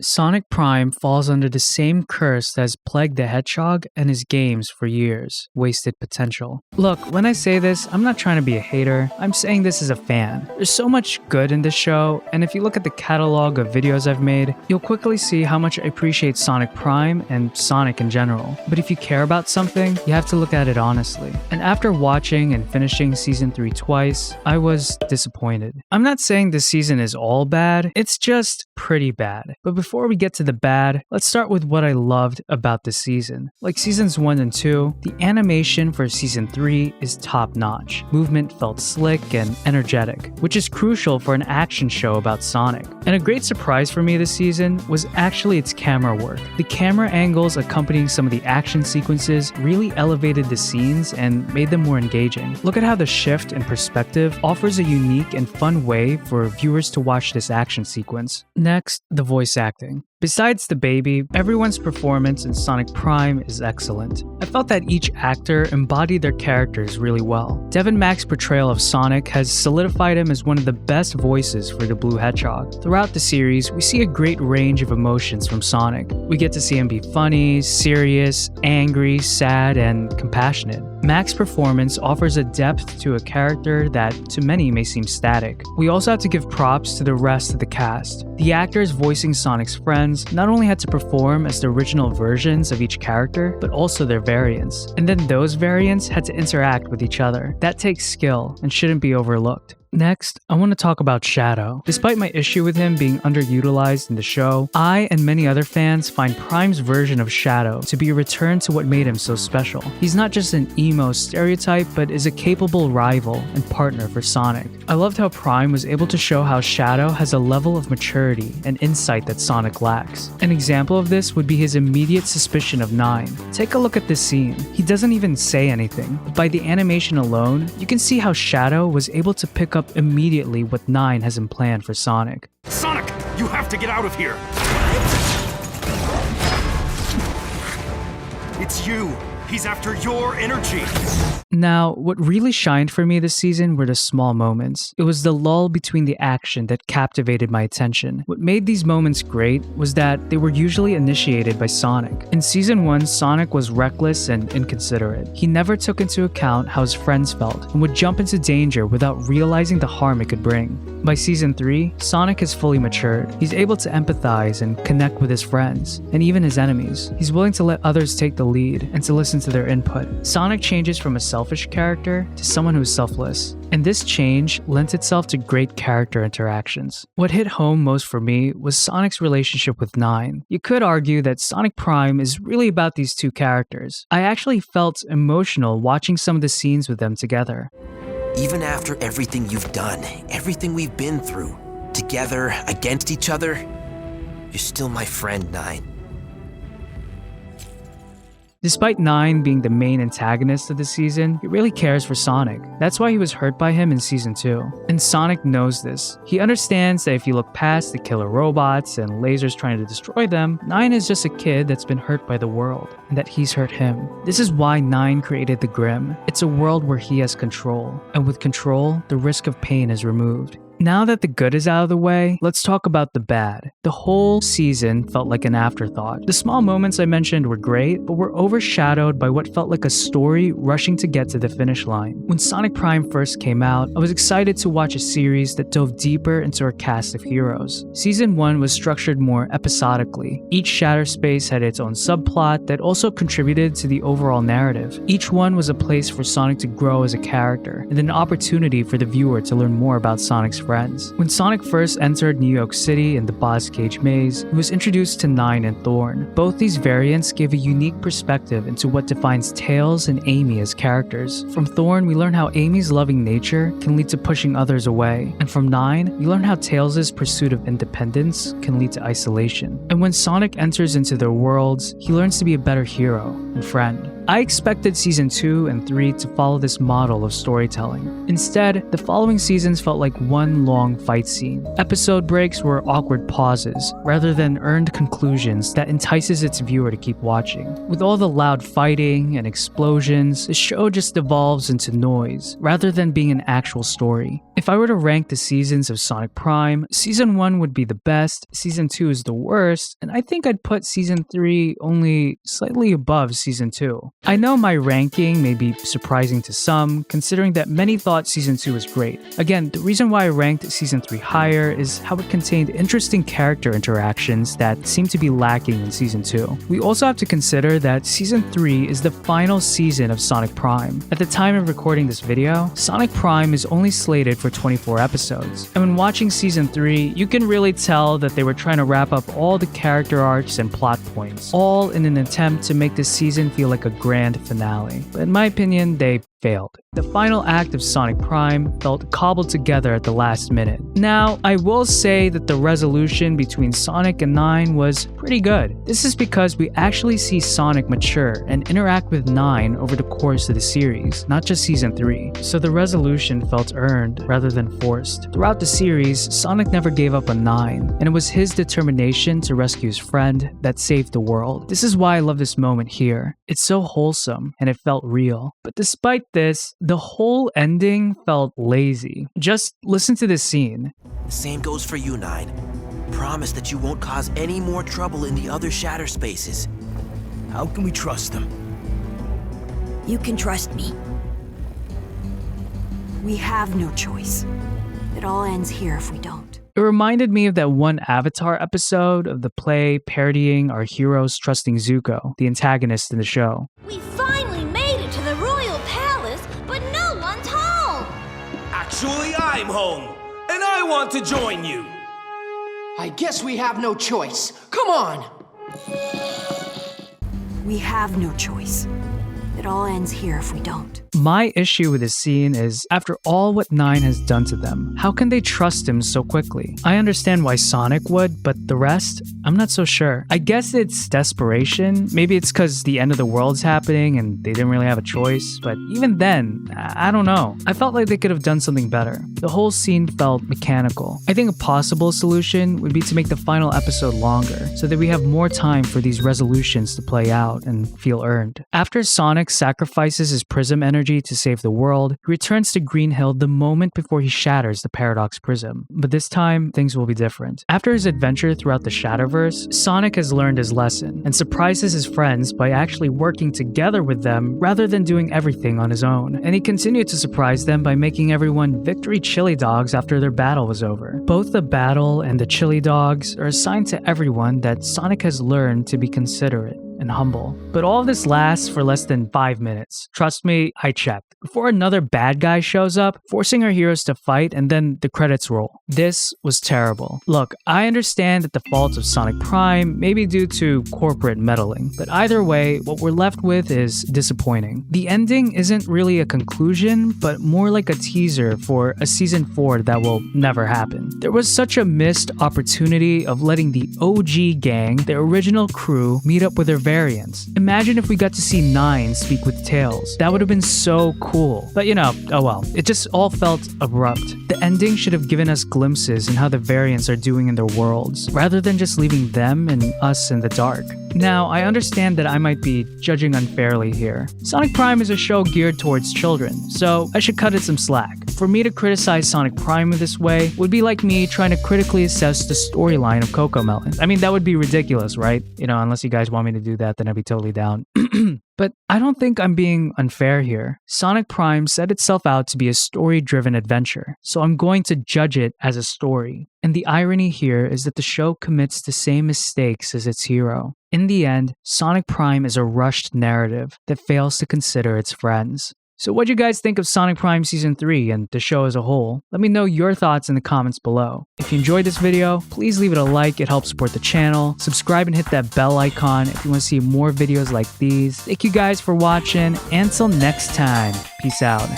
Sonic Prime falls under the same curse that has plagued the Hedgehog and his games for years: wasted potential. Look, when I say this, I'm not trying to be a hater, I'm saying this as a fan. There's so much good in this show, and if you look at the catalog of videos I've made, you'll quickly see how much I appreciate Sonic Prime and Sonic in general. But if you care about something, you have to look at it honestly. And after watching and finishing Season 3 twice, I was disappointed. I'm not saying this season is all bad, it's just pretty bad. But before we get to the bad, let's start with what I loved about this season. Like Seasons 1 and 2, the animation for Season 3 is top-notch. Movement felt slick and energetic, which is crucial for an action show about Sonic. And a great surprise for me this season was actually its camera work. The camera angles accompanying some of the action sequences really elevated the scenes and made them more engaging. Look at how the shift in perspective offers a unique and fun way for viewers to watch this action sequence. Next, the voice acting. Besides the baby, everyone's performance in Sonic Prime is excellent. I felt that each actor embodied their characters really well. Devin Mack's portrayal of Sonic has solidified him as one of the best voices for the Blue Hedgehog. Throughout the series, we see a great range of emotions from Sonic. We get to see him be funny, serious, angry, sad, and compassionate. Mack's performance offers a depth to a character that to many may seem static. We also have to give props to the rest of the cast. The actors voicing Sonic's friends not only had to perform as the original versions of each character, but also their variants. And then those variants had to interact with each other. That takes skill and shouldn't be overlooked. Next, I want to talk about Shadow. Despite my issue with him being underutilized in the show, I and many other fans find Prime's version of Shadow to be a return to what made him so special. He's not just an emo stereotype, but is a capable rival and partner for Sonic. I loved how Prime was able to show how Shadow has a level of maturity and insight that Sonic lacks. An example of this would be his immediate suspicion of Nine. Take a look at this scene. He doesn't even say anything, but by the animation alone, you can see how Shadow was able to pick up immediately what Nine has in plan for Sonic. Sonic, you have to get out of here! It's you! He's after your energy! Now, what really shined for me this season were the small moments. It was the lull between the action that captivated my attention. What made these moments great was that they were usually initiated by Sonic. In Season 1, Sonic was reckless and inconsiderate. He never took into account how his friends felt and would jump into danger without realizing the harm it could bring. By Season 3, Sonic has fully matured. He's able to empathize and connect with his friends, and even his enemies. He's willing to let others take the lead and to listen to their input. Sonic changes from a selfish character to someone who's selfless. And this change lent itself to great character interactions. What hit home most for me was Sonic's relationship with Nine. You could argue that Sonic Prime is really about these two characters. I actually felt emotional watching some of the scenes with them together. Even after everything you've done, everything we've been through, together, against each other, you're still my friend, Nine. Despite Nine being the main antagonist of the season, he really cares for Sonic. That's why he was hurt by him in Season 2. And Sonic knows this. He understands that if you look past the killer robots and lasers trying to destroy them, Nine is just a kid that's been hurt by the world, and that he's hurt him. This is why Nine created the Grim. It's a world where he has control, and with control, the risk of pain is removed. Now that the good is out of the way, let's talk about the bad. The whole season felt like an afterthought. The small moments I mentioned were great, but were overshadowed by what felt like a story rushing to get to the finish line. When Sonic Prime first came out, I was excited to watch a series that dove deeper into our cast of heroes. Season 1 was structured more episodically. Each shatterspace had its own subplot that also contributed to the overall narrative. Each one was a place for Sonic to grow as a character, and an opportunity for the viewer to learn more about Sonic's friends. When Sonic first entered New York City in the Boss Cage Maze, he was introduced to Nine and Thorn. Both these variants gave a unique perspective into what defines Tails and Amy as characters. From Thorn, we learn how Amy's loving nature can lead to pushing others away, and from Nine, we learn how Tails' pursuit of independence can lead to isolation. And when Sonic enters into their worlds, he learns to be a better hero and friend. I expected season 2 and 3 to follow this model of storytelling. Instead, the following seasons felt like one long fight scene. Episode breaks were awkward pauses, rather than earned conclusions that entices its viewer to keep watching. With all the loud fighting and explosions, the show just devolves into noise, rather than being an actual story. If I were to rank the seasons of Sonic Prime, Season 1 would be the best, Season 2 is the worst, and I think I'd put Season 3 only slightly above Season 2. I know my ranking may be surprising to some, considering that many thought Season 2 was great. Again, the reason why I ranked Season 3 higher is how it contained interesting character interactions that seem to be lacking in Season 2. We also have to consider that Season 3 is the final season of Sonic Prime. At the time of recording this video, Sonic Prime is only slated for 24 episodes. And when watching Season 3, you can really tell that they were trying to wrap up all the character arcs and plot points, all in an attempt to make this season feel like a grand finale. But in my opinion, they failed. The final act of Sonic Prime felt cobbled together at the last minute. Now, I will say that the resolution between Sonic and 9 was pretty good. This is because we actually see Sonic mature and interact with 9 over the course of the series, not just Season 3. So the resolution felt earned rather than forced. Throughout the series, Sonic never gave up on 9, and it was his determination to rescue his friend that saved the world. This is why I love this moment here. It's so wholesome, and it felt real. But despite this, the whole ending felt lazy. Just listen to this scene. The same goes for you, 9. Promise that you won't cause any more trouble in the other shatterspaces. How can we trust them? You can trust me. We have no choice. It all ends here if we don't. It reminded me of that one Avatar episode of the play parodying our heroes trusting Zuko, the antagonist in the show. We finally made it to the royal palace, but no one's home! Actually, I'm home, and I want to join you. I guess we have no choice. Come on! We have no choice. It all ends here if we don't. My issue with this scene is, after all what 9 has done to them, how can they trust him so quickly? I understand why Sonic would, but the rest? I'm not so sure. I guess it's desperation. Maybe it's because the end of the world's happening and they didn't really have a choice, but even then, I don't know. I felt like they could have done something better. The whole scene felt mechanical. I think a possible solution would be to make the final episode longer, so that we have more time for these resolutions to play out and feel earned. After Sonic sacrifices his prism energy to save the world, he returns to Green Hill the moment before he shatters the Paradox Prism. But this time, things will be different. After his adventure throughout the Shatterverse, Sonic has learned his lesson and surprises his friends by actually working together with them rather than doing everything on his own. And he continued to surprise them by making everyone victory chili dogs after their battle was over. Both the battle and the chili dogs are assigned to everyone that Sonic has learned to be considerate and humble. But all of this lasts for less than 5 minutes. Trust me, I checked. Before another bad guy shows up, forcing our heroes to fight, and then the credits roll. This was terrible. Look, I understand that the faults of Sonic Prime may be due to corporate meddling, but either way, what we're left with is disappointing. The ending isn't really a conclusion, but more like a teaser for a Season 4 that will never happen. There was such a missed opportunity of letting the OG gang, the original crew, meet up with their variants. Imagine if we got to see 9 speak with Tails. That would have been so cool. But oh well. It just all felt abrupt. The ending should have given us glimpses in how the variants are doing in their worlds, rather than just leaving them and us in the dark. Now, I understand that I might be judging unfairly here. Sonic Prime is a show geared towards children, so I should cut it some slack. For me to criticize Sonic Prime in this way would be like me trying to critically assess the storyline of Cocomelon. I mean, that would be ridiculous, right? Unless you guys want me to do that, then I'd be totally down. But I don't think I'm being unfair here. Sonic Prime set itself out to be a story-driven adventure, so I'm going to judge it as a story. And the irony here is that the show commits the same mistakes as its hero. In the end, Sonic Prime is a rushed narrative that fails to consider its friends. So what do you guys think of Sonic Prime Season 3 and the show as a whole? Let me know your thoughts in the comments below. If you enjoyed this video, please leave it a like, it helps support the channel. Subscribe and hit that bell icon if you want to see more videos like these. Thank you guys for watching, and until next time, peace out.